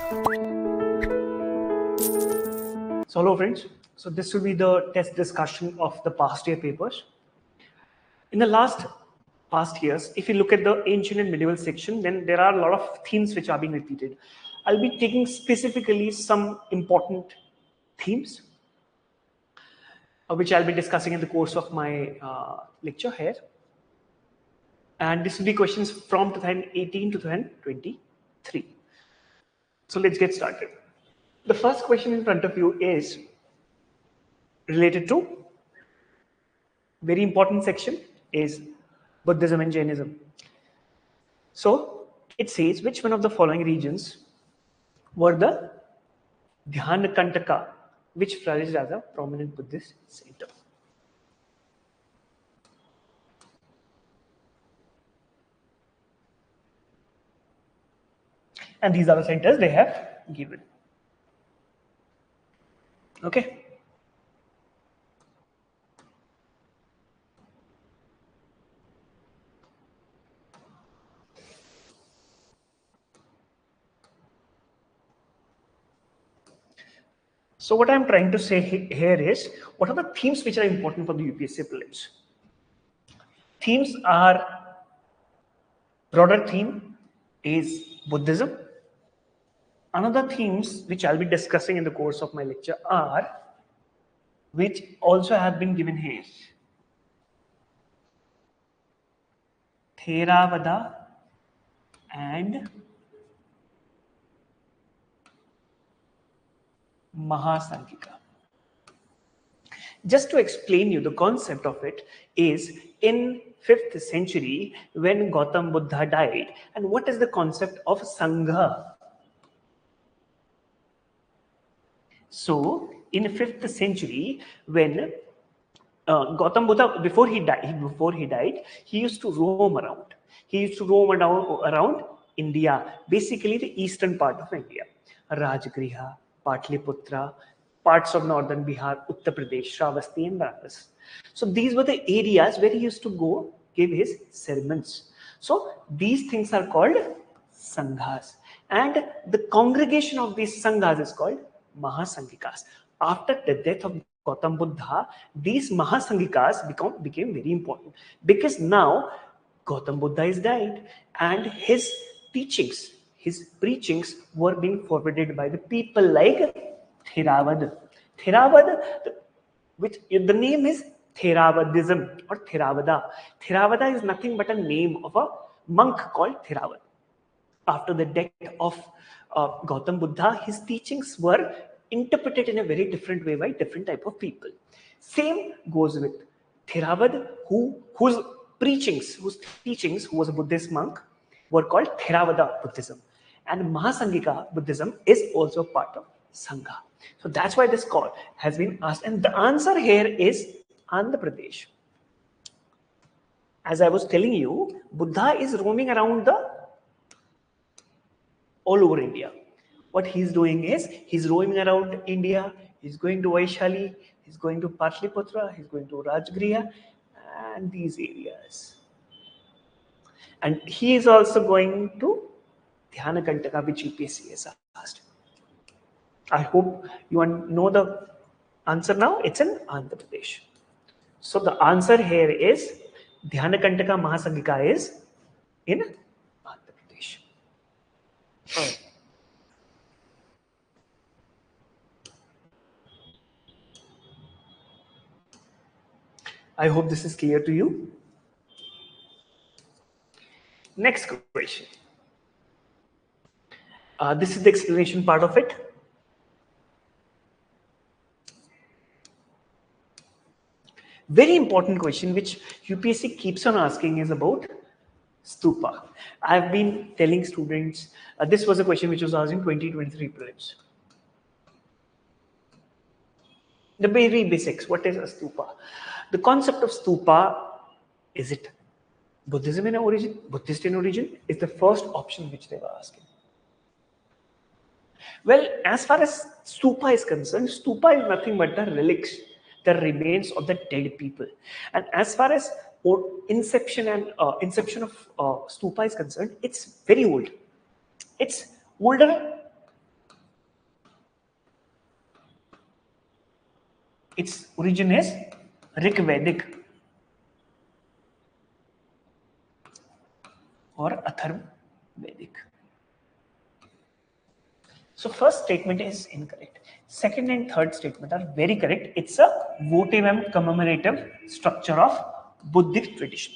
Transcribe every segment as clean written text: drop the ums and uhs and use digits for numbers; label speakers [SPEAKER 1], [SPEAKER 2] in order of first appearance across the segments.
[SPEAKER 1] So hello friends, so this will be the test discussion of the past year papers. In the past years, if you look at the ancient and medieval section, then there are a lot of themes which are being repeated. I'll be taking specifically some important themes which I'll be discussing in the course of my lecture here. And this will be questions from 2018 to 2023. So let's get started. The first question in front of you is related to very important section is Buddhism and Jainism. So it says, which one of the following regions were the Dhyanakantaka, which flourished as a prominent Buddhist center? And these are the centers they have given. Okay. So what I'm trying to say here is, what are the themes which are important for the UPSC prelims? Themes are, broader theme is Buddhism. Another themes which I'll be discussing in the course of my lecture are, which also have been given here, Theravada and Mahasanghika. Just to explain you the concept of it is, in 5th century when Gautam Buddha died, and what is the concept of Sangha? So in 5th century when Gautam Buddha, before he died, he used to roam around. He used to roam around India, basically the eastern part of India, Rajgriha, Patliputra, parts of northern Bihar, Uttar Pradesh, Shravasti and Banaras. So these were the areas where he used to go give his sermons. So these things are called Sanghas, and the congregation of these Sanghas is called Mahasanghikas. After the death of Gautam Buddha, these Mahasanghikas became very important, because now Gautam Buddha is died and his teachings, his preachings were being forwarded by the people like Theravada. Theravada, which the name is Theravadism or Theravada. Theravada is nothing but a name of a monk called Theravada. After the death of Gautam Buddha, his teachings were interpreted in a very different way by different type of people. Same goes with Theravada, whose teachings, who was a Buddhist monk, were called Theravada Buddhism. And Mahasangika Buddhism is also part of Sangha. So that's why this call has been asked. And the answer here is Andhra Pradesh. As I was telling you, Buddha is roaming around all over India. What he's doing is, he's roaming around India, he's going to Vaishali, he's going to Patliputra, he's going to Rajgriha and these areas. And he is also going to Dhyanakantaka, which UPSC has asked. I hope you know the answer now. It's in Andhra Pradesh. So the answer here is Dhyanakantaka Mahasangika is in Andhra Pradesh. I hope this is clear to you. Next question. This is the explanation part of it. Very important question which UPSC keeps on asking is about stupa. I've been telling students, this was a question which was asked in 2023 prelims. The very basics, what is a stupa? The concept of stupa, is it Buddhism in origin, Buddhist in origin, is the first option which they were asking. Well, as far as stupa is concerned, stupa is nothing but the relics, the remains of the dead people. And as far as inception of stupa is concerned, it's very old. It's older Its origin is Rig Vedic or Atharv Vedic. So first statement is incorrect. Second and third statement are very correct. It's a votive and commemorative structure of Buddhist tradition.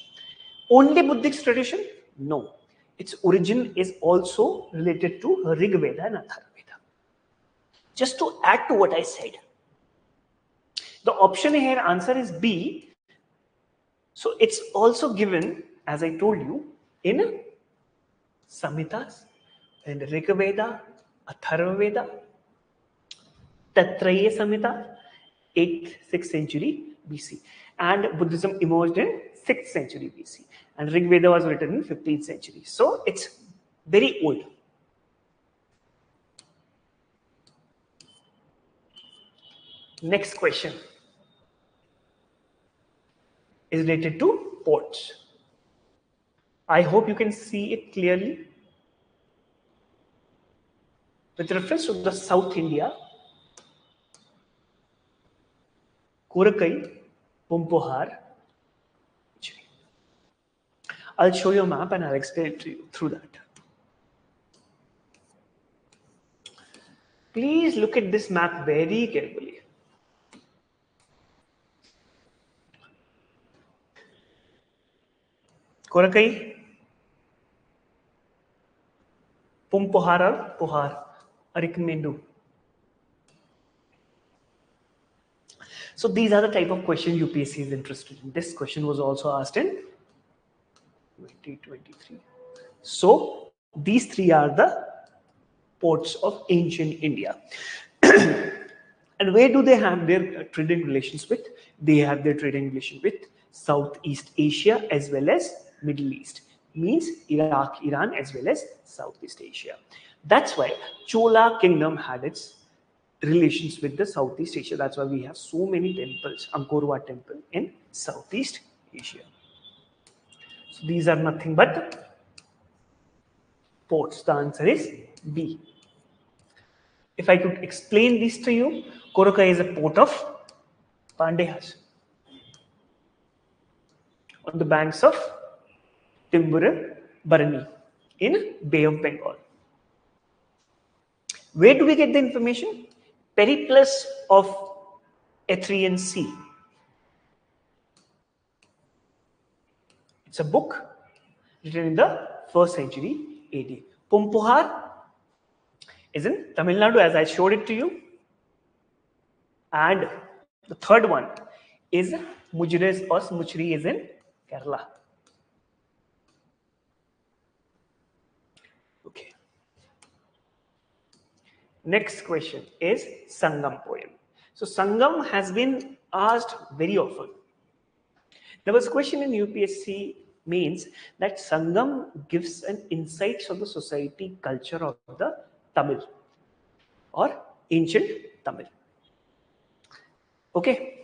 [SPEAKER 1] Only Buddhist tradition? No. Its origin is also related to Rig Veda and Atharva Veda. Just to add to what I said, the option here answer is B. So it's also given, as I told you, in Samhitas and Rig Veda, Atharva Veda, Tatraya Samhita, 8th, 6th century BC. And Buddhism emerged in 6th century BC. And Rig Veda was written in 15th century. So it's very old. Next question is related to ports. I hope you can see it clearly. With reference to the South India, Korakai, Pumpuhar. I'll show you a map and I'll explain it to you through that. Please look at this map very carefully. Korakai, Pumpuhar or Puhar, Arikmendu. So these are the type of questions UPSC is interested in. This question was also asked in 2023. So these three are the ports of ancient India. And where do they have their trading relations with? They have their trading relation with Southeast Asia as well as Middle East. Means Iraq, Iran as well as Southeast Asia. That's why Chola Kingdom had its relations with the Southeast Asia. That's why we have so many temples, Angkor Wat temple in Southeast Asia. So these are nothing but ports. The answer is B. If I could explain this to you, Korakai is a port of Pandey on the banks of Timburan, Barani in Bay of Bengal. Where do we get the information? Periplus of Athenian Sea. It's a book written in the 1st century AD. Pumpuhar is in Tamil Nadu, as I showed it to you. And the third one is Mujres or Muchri is in Kerala. Okay. Next question is Sangam poem. So Sangam has been asked very often. There was a question in UPSC means that Sangam gives an insights of the society culture of the Tamil or ancient Tamil. Okay.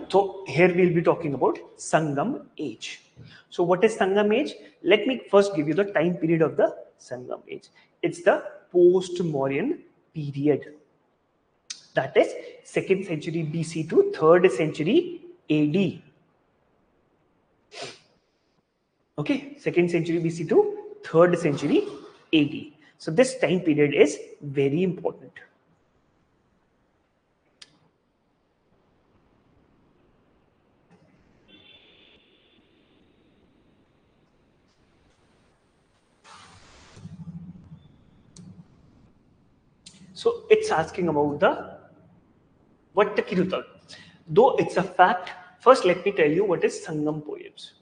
[SPEAKER 1] So here we'll be talking about Sangam age. So what is Sangam age? Let me first give you the time period of the Sangam age. It's the post-Mauryan period. That is 2nd century BC to 3rd century AD. Okay, 2nd century BC to 3rd century AD. So this time period is very important. So it's asking about the Vattakirutal. Though it's a fact, first let me tell you what is Sangam poems.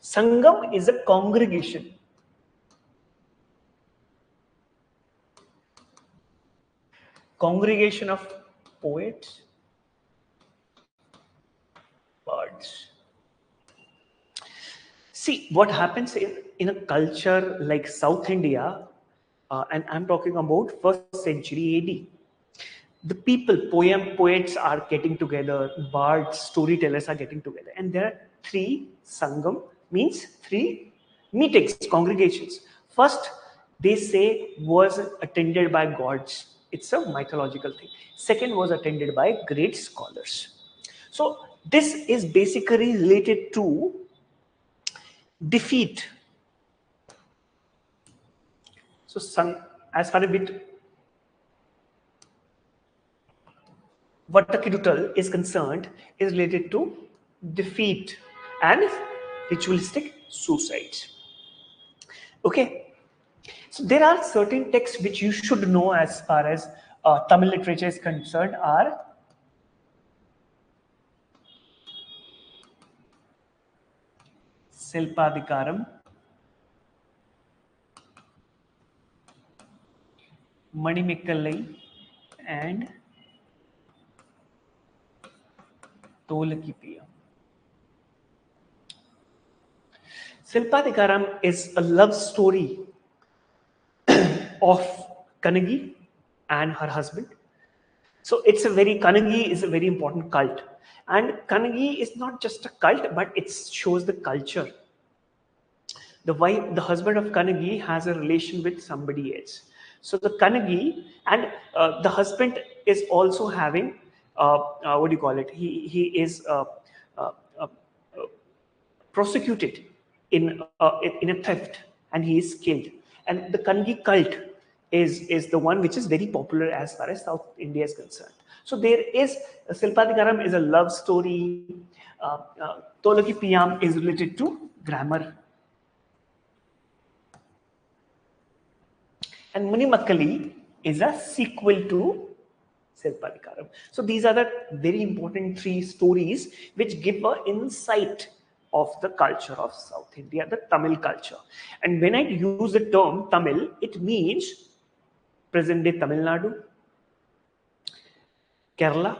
[SPEAKER 1] Sangam is a congregation. Congregation of poets, bards. See, what happens in a culture like South India, and I'm talking about 1st century AD. The people, poets are getting together, bards, storytellers are getting together, and they're 3 Sangam means 3 meetings, congregations. First, they say was attended by gods. It's a mythological thing. Second was attended by great scholars. So this is basically related to defeat. So as far as Vatakidutal is concerned, is related to defeat and ritualistic suicides. Okay, so there are certain texts which you should know as far as Tamil literature is concerned are Silpadikaram, Manimekkalai, and Tolakipiyam. Silpadikaram is a love story of Kanagi and her husband. So Kanagi is a very important cult. And Kanagi is not just a cult, but it shows the culture. The husband of Kanagi has a relation with somebody else. So the Kanagi and the husband is also having, what do you call it? He is prosecuted in a theft, and he is killed. And the Kanagi cult is the one which is very popular as far as South India is concerned. So there is Silpadikaram is a love story. Tolakipiyam is related to grammar. And Munimakkali is a sequel to Silpadikaram. So these are the very important 3 stories which give an insight of the culture of South India, the Tamil culture. And when I use the term Tamil, it means present day Tamil Nadu, Kerala,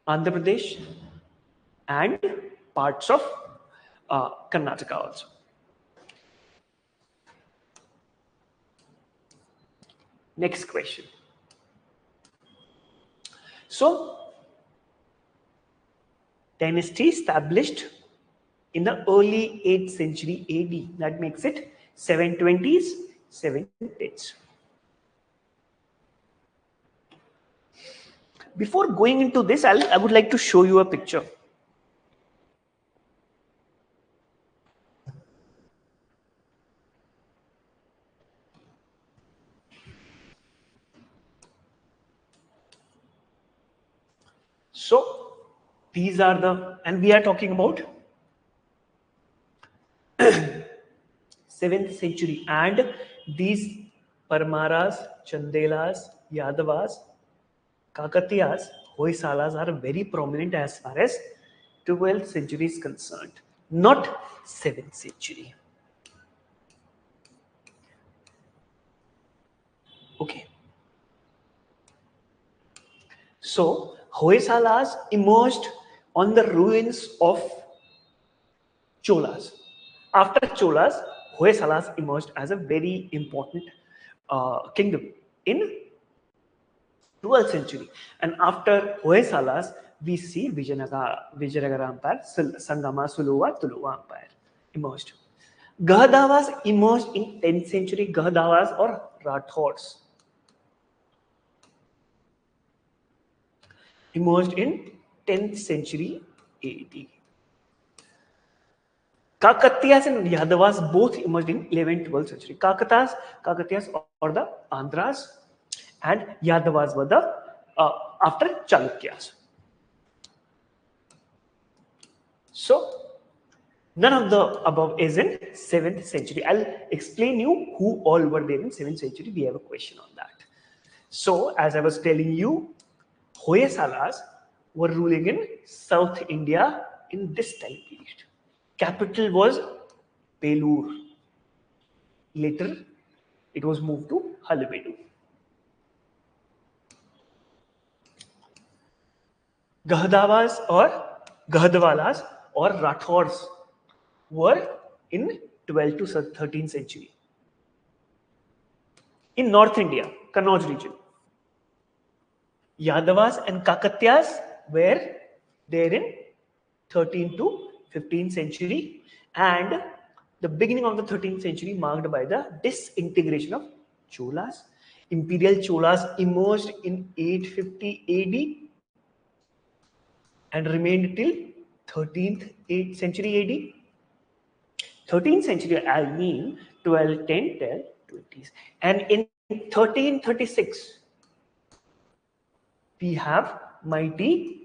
[SPEAKER 1] Andhra Pradesh, and parts of Karnataka also. Next question. So, dynasty established in the early 8th century AD. That makes it 720s, 710s. Before going into this, I would like to show you a picture. So these are and we are talking about 7th century, and these Parmaras, Chandelas, Yadavas, Kakatiyas, Hoysalas are very prominent as far as 12th century is concerned, not 7th century. Okay. So Hoysalas emerged on the ruins of Cholas. After Cholas, Hoysalas emerged as a very important kingdom in 12th century. And after Hoysalas, we see Vijayanagara Empire, Sangama, Suluva, Tuluva Empire emerged. Gahadavas emerged in 10th century, Gahadavas or Rathors. Emerged in 10th century AD. Kakatiyas and Yadavas both emerged in 11th, 12th century. Kakatiyas or the Andhras, and Yadavas were the after Chalukyas. So none of the above is in 7th century. I'll explain you who all were there in 7th century. We have a question on that. So as I was telling you, Hoysalas were ruling in South India in this time period. Capital was Belur. Later, it was moved to Halebedu. Gahadavalas or Rathors were in 12th to 13th century. In North India, Kannauj region. Yadavas and Kakatiyas were there in 13th to 15th century, and the beginning of the 13th century marked by the disintegration of Cholas. Imperial Cholas emerged in 850 AD and remained till 13th 8th century AD. 13th century, I mean 1210 till 20s. And in 1336, we have mighty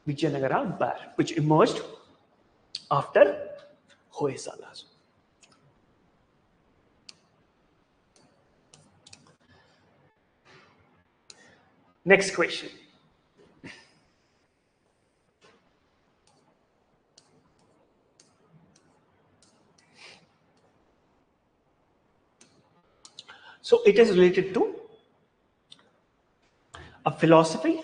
[SPEAKER 1] Vijayanagara Empire, which emerged after Hoysalas. Next question. So it is related to a philosophy.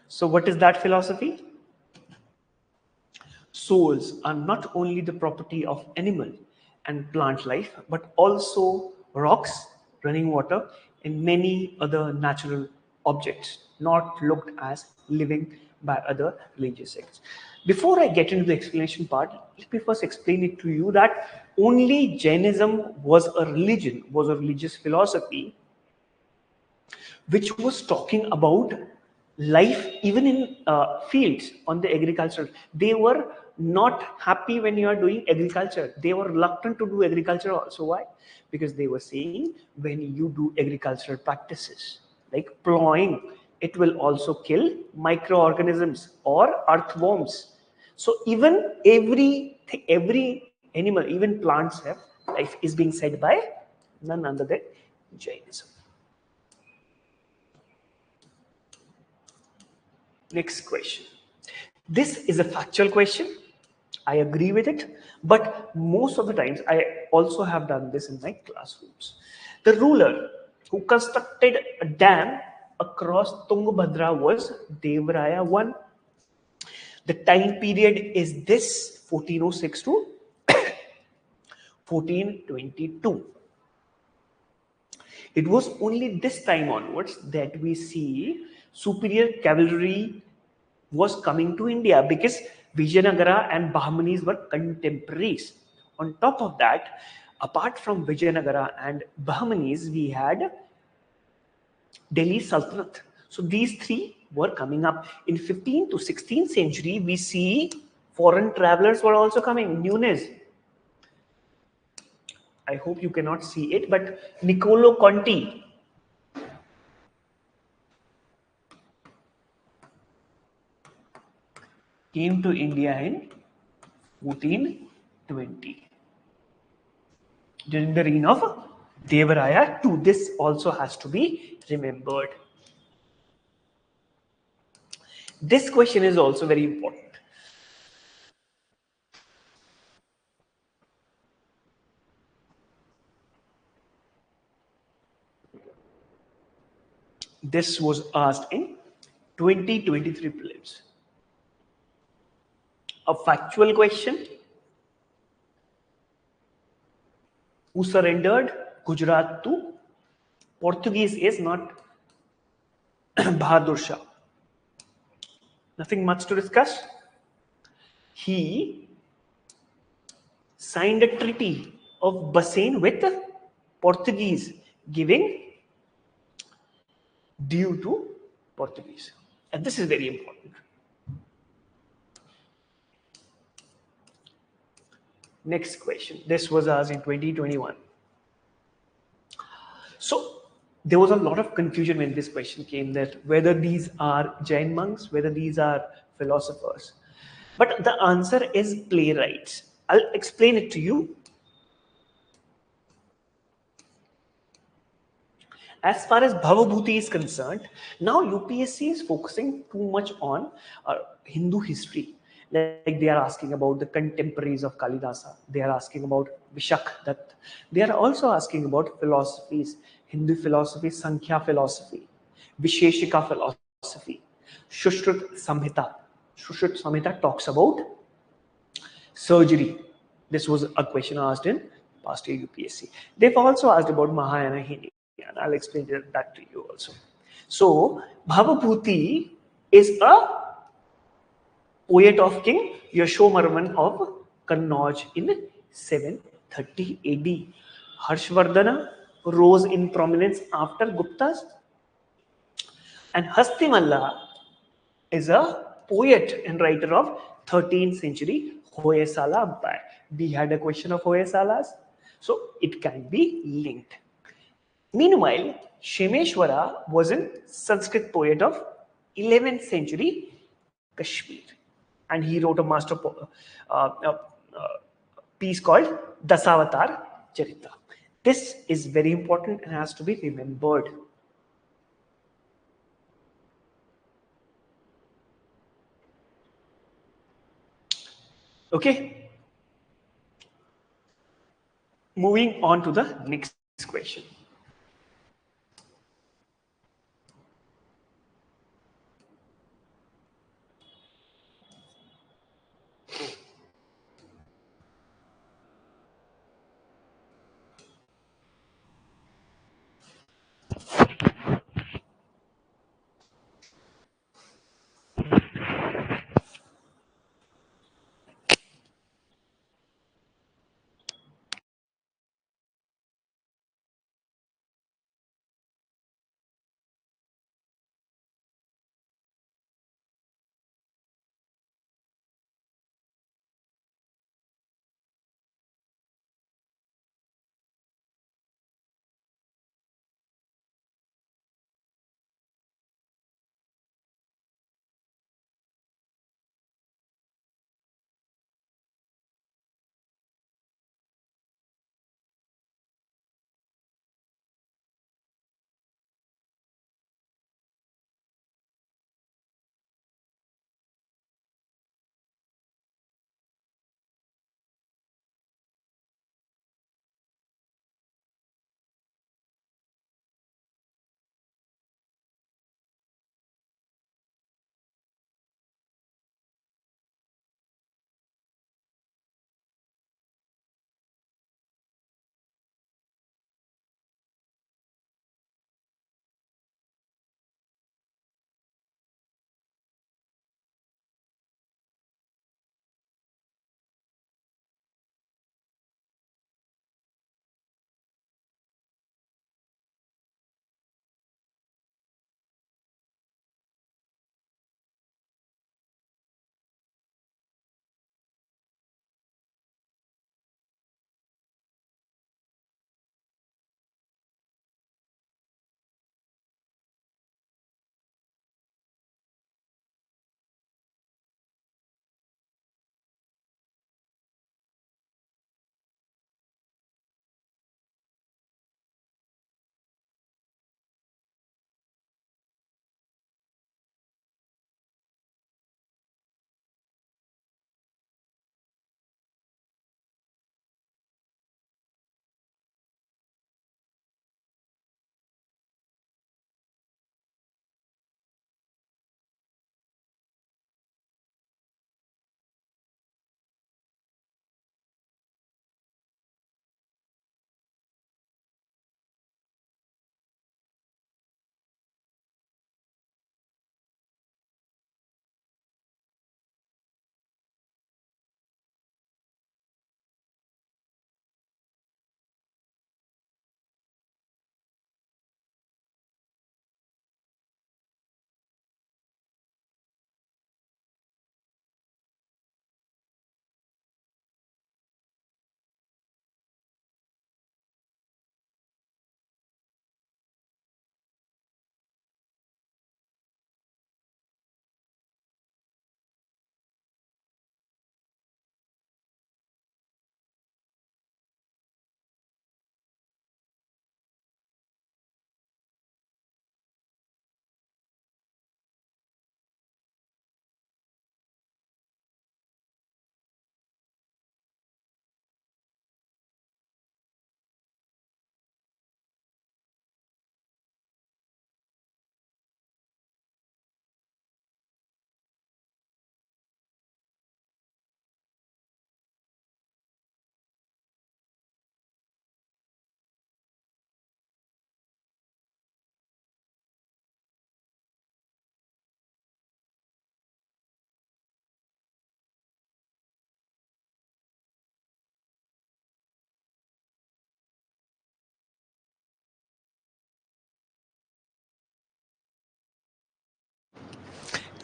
[SPEAKER 1] So what is that philosophy? Souls are not only the property of animal and plant life, but also rocks, running water, and many other natural objects not looked as living by other religious sects. Before I get into the explanation part, let me first explain it to you that only Jainism was a religion, was a religious philosophy which was talking about life even in fields on the agriculture. They were not happy when you are doing agriculture. They were reluctant to do agriculture also. Why? Because they were saying when you do agricultural practices like plowing, it will also kill microorganisms or earthworms. So even every animal, even plants have life, is being said by none other than Jainism. Next question. This is a factual question. I agree with it, but most of the times I also have done this in my classrooms. The ruler who constructed a dam across Tungabhadra was Devaraya I. The time period is this 1406 to 1422. It was only this time onwards that we see superior cavalry was coming to India, because Vijayanagara and Bahmanis were contemporaries. On top of that, apart from Vijayanagara and Bahmanis, we had Delhi Sultanate. So these three were coming up. In 15th to 16th century, we see foreign travelers were also coming. Nunes. I hope you cannot see it, but Niccolo Conti came to India in 1420 during the reign of Devaraya II. This also has to be remembered. This question is also very important. This was asked in 2023 prelims. A factual question. Who surrendered Gujarat to Portuguese is not Bahadur Shah. Nothing much to discuss. He signed a treaty of Bassein with Portuguese, giving due to Portuguese. And this is very important. Next question. This was asked in 2021. So there was a lot of confusion when this question came, that whether these are Jain monks, whether these are philosophers. But the answer is playwrights. I'll explain it to you. As far as Bhavabhuti is concerned, now UPSC is focusing too much on Hindu history. Like they are asking about the contemporaries of Kalidasa. They are asking about Vishak Dutt. They are also asking about philosophies, Hindu philosophy, Sankhya philosophy, Visheshika philosophy, Shushruta Samhita. Shushruta Samhita talks about surgery. This was a question asked in past year UPSC. They've also asked about Mahayana and I'll explain that to you also. So Bhavabhuti is a poet of King Yashovarman of Kannauj in 730 AD. Harshvardhana rose in prominence after Guptas, and Hastimalla is a poet and writer of 13th century Hoysala Empire. We had a question of Hoysalas, so it can be linked. Meanwhile, Shemeshwara was a Sanskrit poet of 11th century Kashmir, and he wrote a uh, uh, uh, piece called Dasavatar Charita. This is very important and has to be remembered. Okay, moving on to the next question.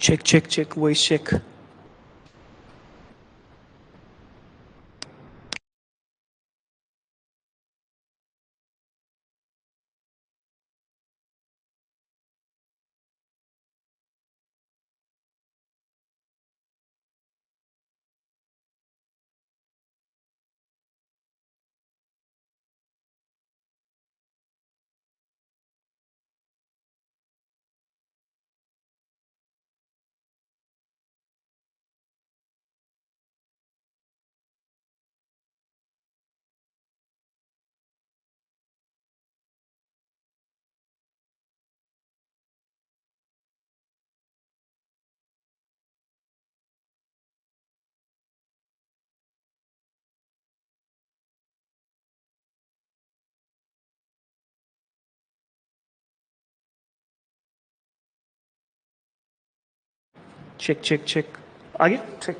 [SPEAKER 1] Check, voice check. Check. आगे check.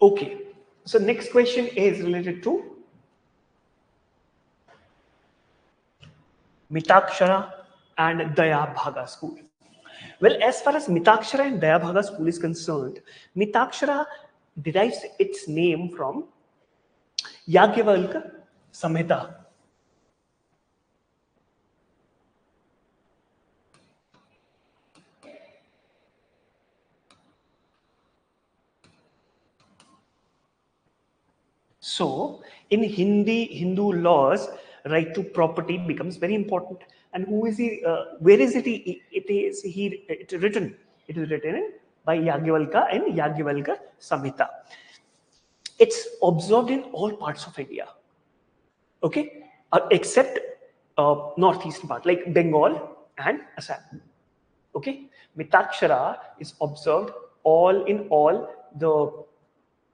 [SPEAKER 1] Okay. So next question is related to Mitakshara and Daya Bhaga school. Well, as far as Mitakshara and Daya Bhaga school is concerned, Mitakshara derives its name from Yagyavalkya Samhita. So, in Hindu laws, right to property becomes very important. And who is he? Where is it? It's written. It is written by Yagyavalkya and Yagyavalkya Samhita. It's observed in all parts of India. Okay, except northeastern part like Bengal and Assam. Okay, Mitakshara is observed in all the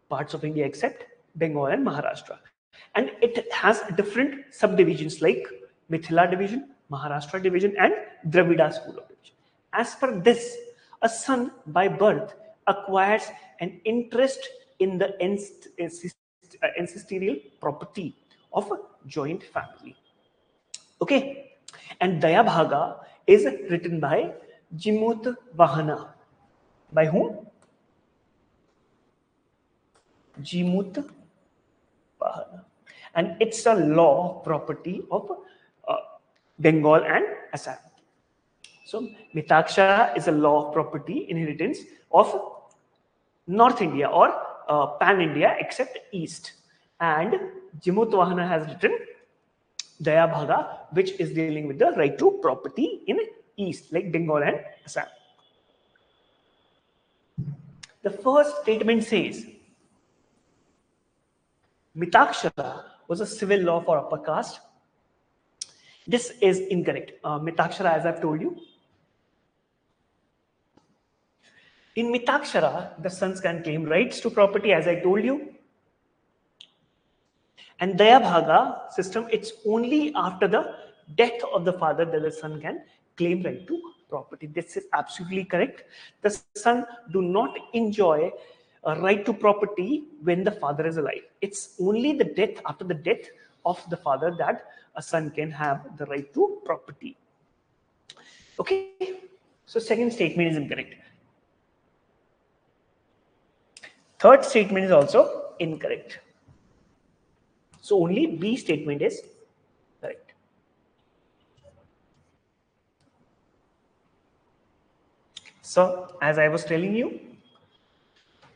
[SPEAKER 1] parts of India except Bengal and Maharashtra. And it has different subdivisions like Mithila division, Maharashtra division, and Dravida school of division. As per this, a son by birth acquires an interest in the ancestral property of a joint family. Okay, and Dayabhaga is written by Jimut Vahana. By whom? Jimut Vahana. And it's a law property of Bengal and Assam. So Mitakshara is a law of property inheritance of North India or Pan India except East. And Jimut Vahana has written Daya Bhaga, which is dealing with the right to property in East, like Bengal and Assam. The first statement says Mitakshara was a civil law for upper caste. This is incorrect. Mitakshara, as I've told you, in Mitakshara, the sons can claim rights to property, as I told you. And Daya Bhaga system, it's only after the death of the father that the son can claim right to property. This is absolutely correct. The son do not enjoy a right to property when the father is alive. It's only the death, after the death of the father, that a son can have the right to property. Okay, so second statement is incorrect. Third statement is also incorrect. So only B statement is correct. So as I was telling you,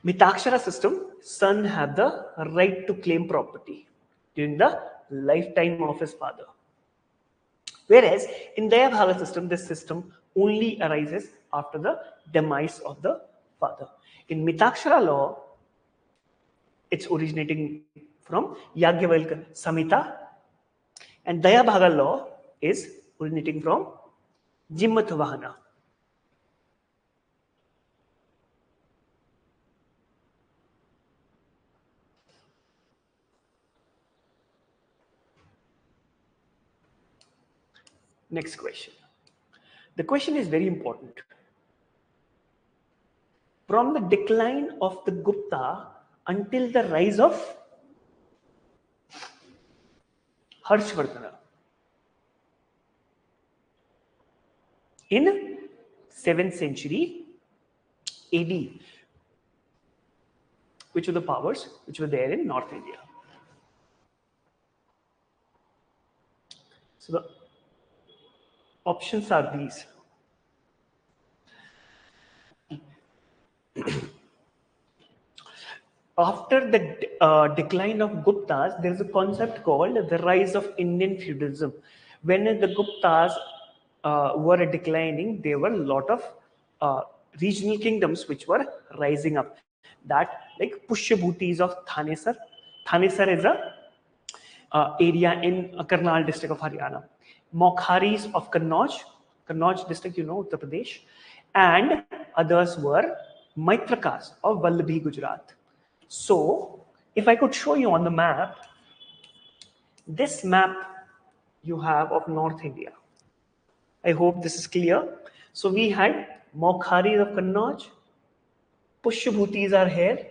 [SPEAKER 1] Mitakshara system, son have the right to claim property during the lifetime of his father. Whereas in Dayabhaga system, this system only arises after the demise of the father. In Mitakshara law, it's originating from Yagyavalkya Samhita, and Dayabhaga law is originating from Jimmat Vahana. Next question. The question is very important. From the decline of the Gupta until the rise of Harshvardhana. In 7th century AD, which were the powers which were there in North India? So the options are these. After the decline of Guptas, there is a concept called the rise of Indian feudalism. When the Guptas were declining, there were a lot of regional kingdoms which were rising up. That, like Pushyabhutis of Thanesar. Thanesar is a area in Karnal district of Haryana. Mokharis of Kannauj, Kannauj district, Uttar Pradesh. And others were Maitrakas of Vallabhi, Gujarat. So, if I could show you on the map, this map you have of North India. I hope this is clear. So, we had Mokharis of Kannauj, Pushyabhutis are here,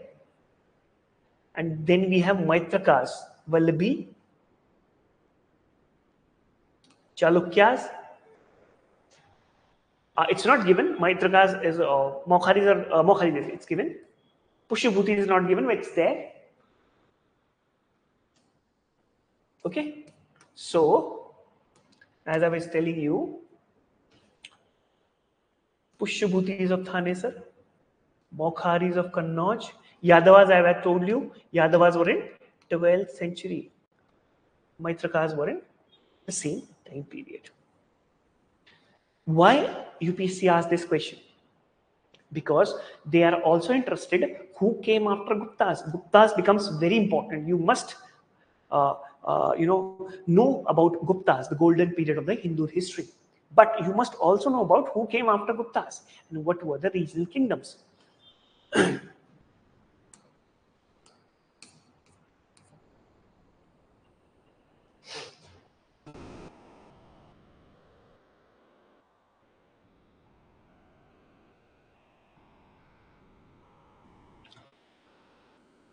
[SPEAKER 1] and then we have Maitrakas, Vallabhi, Chalukyas. It's not given. Maitrakas is Mokharis are Mokharis. It's given. Pushyabhuti is not given, but it's there. Okay. So, as I was telling you, Pushyabhutis of Thanesar, Mokharis of Kannauj, Yadavas, I have told you, Yadavas were in 12th century. Maitrakas were in the same time period. Why UPSC asked this question? Because they are also interested who came after Guptas. Guptas becomes very important. You must know about Guptas, the golden period of the Hindu history. But you must also know about who came after Guptas and what were the regional kingdoms.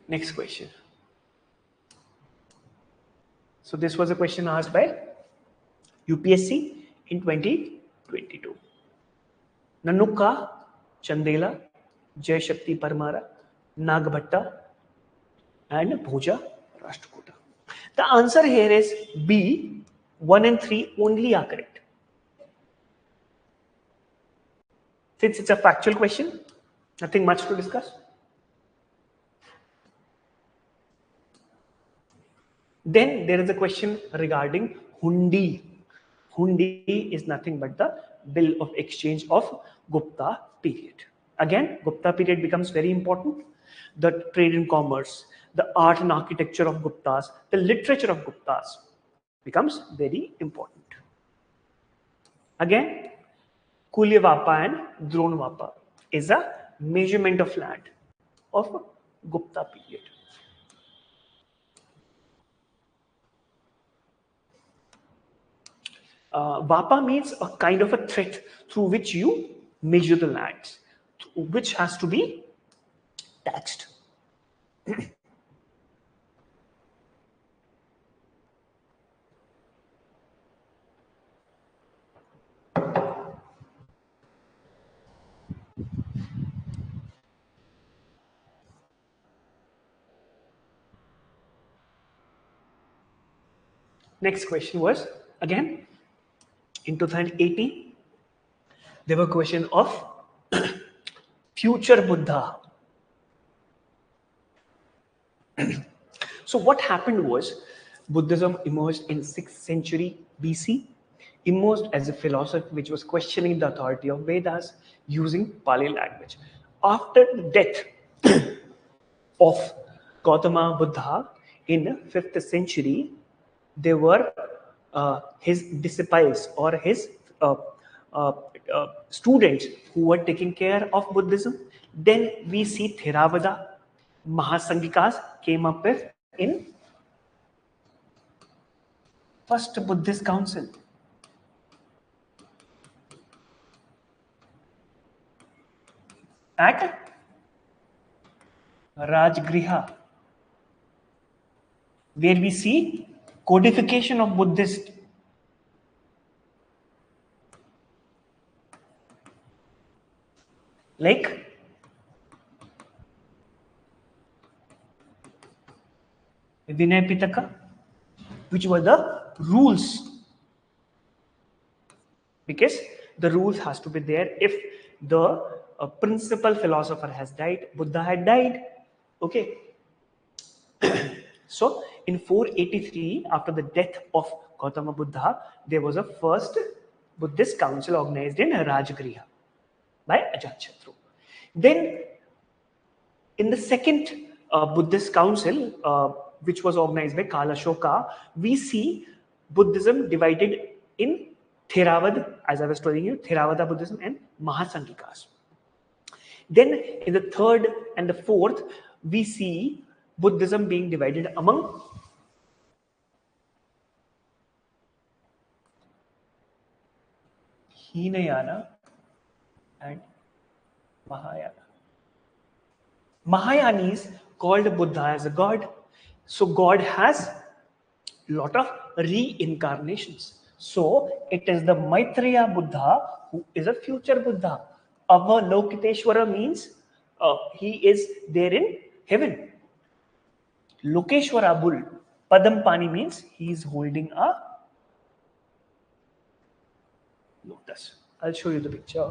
[SPEAKER 1] Next question. So this was a question asked by UPSC in 2022. Nanuka, Chandela, Jayashakti Parmara, Nagbhatta, and Bhuja Rashtrakuta. The answer here is B. 1 and 3 only are correct. Since it's a factual question, nothing much to discuss. Then there is a question regarding Hundi. Hundi is nothing but the bill of exchange of Gupta period. Again, Gupta period becomes very important. The trade and commerce, the art and architecture of Guptas, the literature of Guptas becomes very important. Again, Kulya Vapa and Drona Vapa is a measurement of land of Gupta period. Vapa means a kind of a thread through which you measure the lands, which has to be taxed. Next question was, again, in 2018, there were a question of future Buddha. So what happened was, Buddhism emerged in 6th century BC, emerged as a philosophy which was questioning the authority of Vedas using Pali language. After the death of Gautama Buddha in 5th century, there were his disciples or his students who were taking care of Buddhism. Then we see Theravada, Mahasanghikas came up with in First Buddhist Council. At Rajgriha, where we see codification of Buddhist like Vinay Pitaka, which were the rules, because the rules has to be there. If the principal philosopher has died, Buddha had died. Okay. So in 483, after the death of Gautama Buddha, there was a first Buddhist council organized in Rajgriha by Ajatashatru. Then in the second Buddhist council, which was organized by Kalashoka, we see Buddhism divided in Theravada, as I was telling you, Theravada Buddhism and Mahasanghikas. Then in the third and the fourth, we see Buddhism being divided among Hinayana and Mahayana. Mahayanis called Buddha as a god. So God has lot of reincarnations. So it is the Maitreya Buddha who is a future Buddha. Avalokiteshvara means he is there in heaven. Lokeshwara bull, Padampani means he is holding a lotus. I'll show you the picture.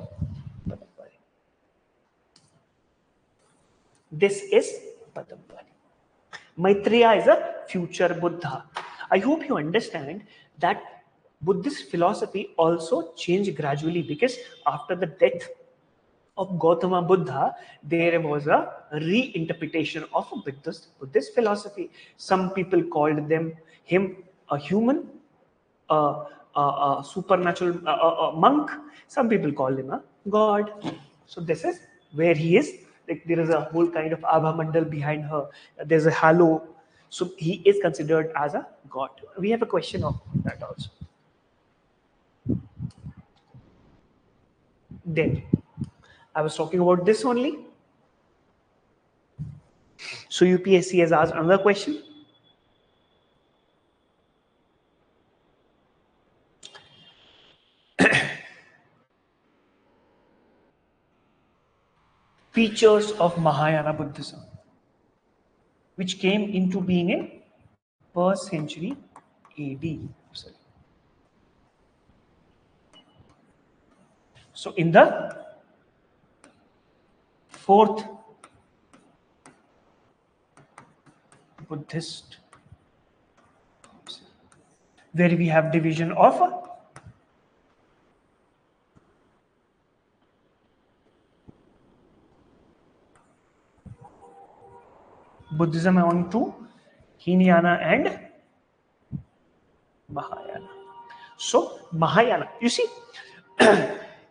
[SPEAKER 1] This is Padampani. Maitreya is a future Buddha. I hope you understand that Buddhist philosophy also changed gradually, because after the death of Gautama Buddha, there was a reinterpretation of Buddhist philosophy. Some people called him a human, a supernatural monk. Some people call him a god. So this is where he is. Like there is a whole kind of Abha Mandal behind her. There's a halo. So he is considered as a god. We have a question of that also. Then I was talking about this only. So UPSC has asked another question. Features of Mahayana Buddhism, which came into being in 1st century AD. So in the 4th Buddhist, where we have division of Buddhism onto Hinayana and Mahayana. So Mahayana, you see,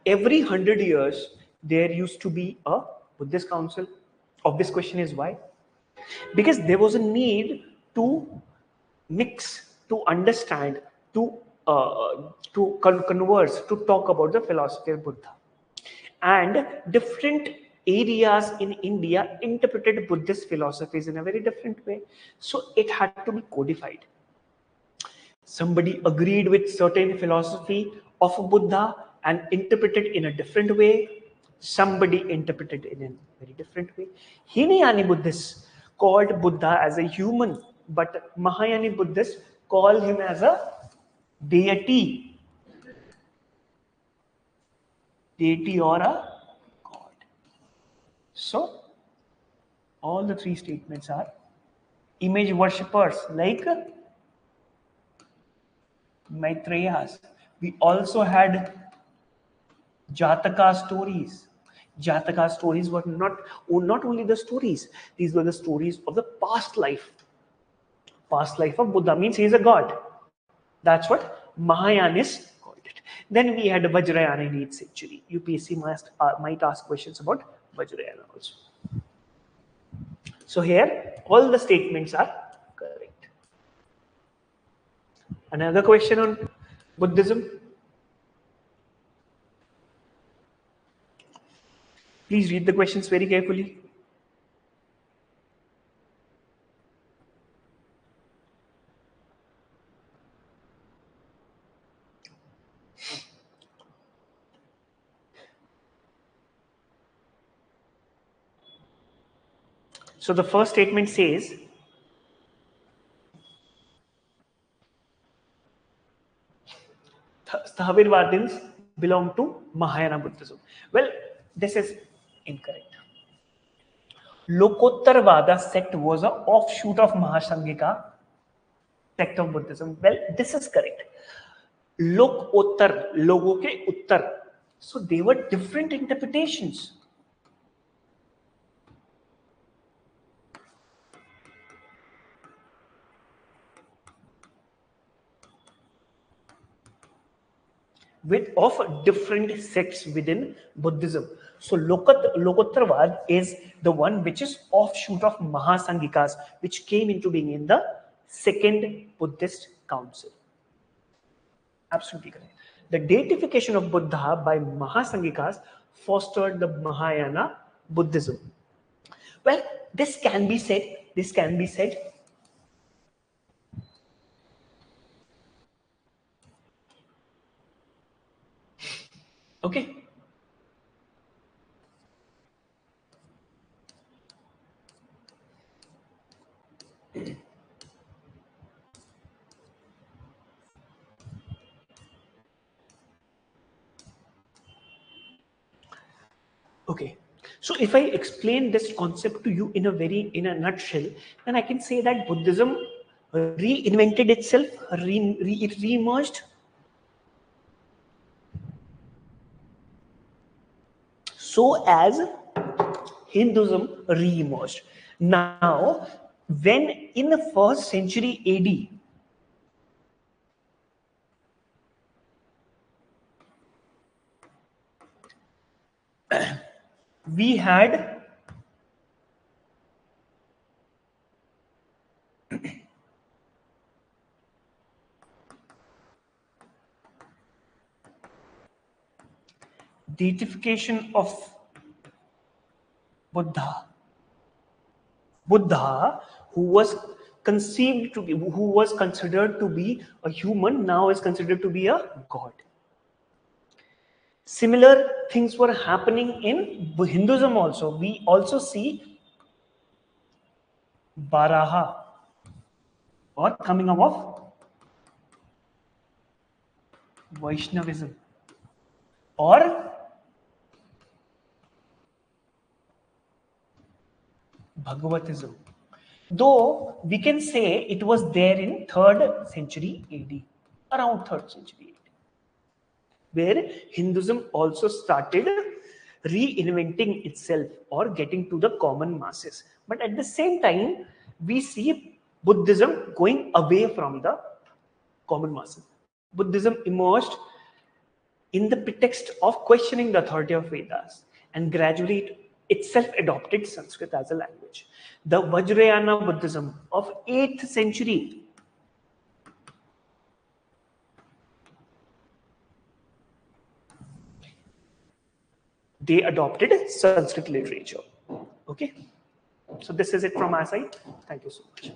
[SPEAKER 1] every 100 years there used to be a Buddhist council. Obvious question is why? Because there was a need to mix, to understand, to converse, to talk about the philosophy of Buddha. And different areas in India interpreted Buddhist philosophies in a very different way. So it had to be codified. Somebody agreed with certain philosophy of Buddha and interpreted in a different way. Somebody interpreted in a very different way. Hinayani Buddhists called Buddha as a human, but Mahayani Buddhists call him as a deity. Deity or a god. So, all the three statements are image worshippers like Maitreyas. We also had Jataka stories. Jataka stories were not only the stories, these were the stories of the past life. Past life of Buddha means he is a god. That's what Mahayanis called it. Then we had Vajrayana in 8th century. UPSC might ask questions about Vajrayana also. So here, all the statements are correct. Another question on Buddhism. Please read the questions very carefully. So the first statement says, Thavirvadins belong to Mahayana Buddhism. Well, this is incorrect. Lokottarvada sect was an offshoot of Mahasangika sect of Buddhism. Well, this is correct. Lokottar, logo ke uttar. So they were different interpretations. Of different sects within Buddhism. So Lokottarvad is the one which is offshoot of Mahasangikas, which came into being in the second Buddhist council. Absolutely correct. The deification of Buddha by Mahasangikas fostered the Mahayana Buddhism. Well, this can be said. Okay. Okay. So if I explain this concept to you in a nutshell, then I can say that Buddhism reinvented itself, it re-emerged so as Hinduism re-emerged. Now, when in the 1st century AD, we had deification of Buddha, who was who was considered to be a human, now is considered to be a god. Similar things were happening in Hinduism also. We also see Varaha, or coming up of Vaishnavism, or Bhagavatism. Though we can say it was there in 3rd century AD, around 3rd century AD, where Hinduism also started reinventing itself or getting to the common masses. But at the same time, we see Buddhism going away from the common masses. Buddhism emerged in the pretext of questioning the authority of Vedas, and gradually it itself adopted Sanskrit as a language. The Vajrayana Buddhism of 8th century they adopted Sanskrit literature. Okay, so this is it from my side. Thank you so much.